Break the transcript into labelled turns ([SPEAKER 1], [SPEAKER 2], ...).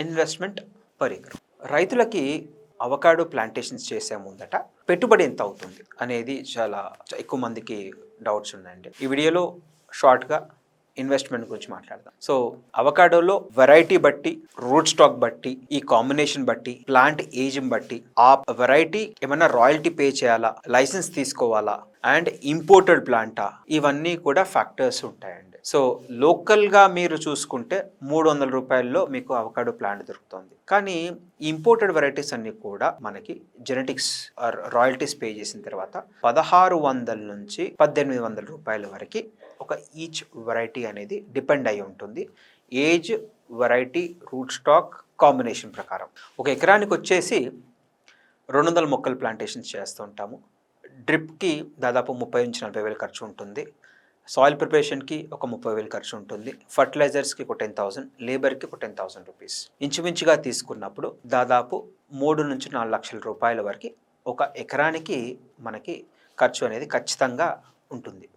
[SPEAKER 1] Investment per acre. రైతులకి avocado plantations చేసే ముందట పెట్టుబడి ఎంత అవుతుంది అనేది చాలా ఎక్కువ మందికి డౌట్స్ ఉన్నాయండి. ఈ వీడియోలో షార్ట్గా ఇన్వెస్ట్మెంట్ గురించి మాట్లాడదాం. సో అవకాడోలో వెరైటీ బట్టి, రూట్ స్టాక్ బట్టి, ఈ కాంబినేషన్ బట్టి, ప్లాంట్ ఏజ్ బట్టి, ఆ వెరైటీ ఏమైనా రాయల్టీ పే చేయాలా, లైసెన్స్ తీసుకోవాలా, అండ్ ఇంపోర్టెడ్ ప్లాంటా, ఇవన్నీ కూడా ఫ్యాక్టర్స్ ఉంటాయండి. సో లోకల్గా మీరు చూసుకుంటే 300 రూపాయల్లో మీకు అవకాడో ప్లాంట్ దొరుకుతుంది. కానీ ఇంపోర్టెడ్ వెరైటీస్ అన్నీ కూడా మనకి జెనెటిక్స్ రాయల్టీస్ పే చేసిన తర్వాత 1600 నుంచి 1800 రూపాయల వరకు ఒక ఈచ్ వెరైటీ అనేది డిపెండ్ అయి ఉంటుంది. Age, variety, root stock combination ప్రకారం. ఒక ఎకరానికి వచ్చేసి 200 మొక్కలు ప్లాంటేషన్స్ చేస్తూ ఉంటాము. డ్రిప్కి దాదాపు 30 నుంచి 40 వేలు ఖర్చు ఉంటుంది. సాయిల్ ప్రిపరేషన్కి ఒక 30,000 ఖర్చు ఉంటుంది. ఫర్టిలైజర్స్కి ఒక 10,000, లేబర్కి ఒక 10,000 రూపీస్. ఇంచుమించుగా తీసుకున్నప్పుడు దాదాపు 3 నుంచి 4 లక్షల రూపాయల వరకు ఒక ఎకరానికి మనకి ఖర్చు అనేది ఖచ్చితంగా ఉంటుంది.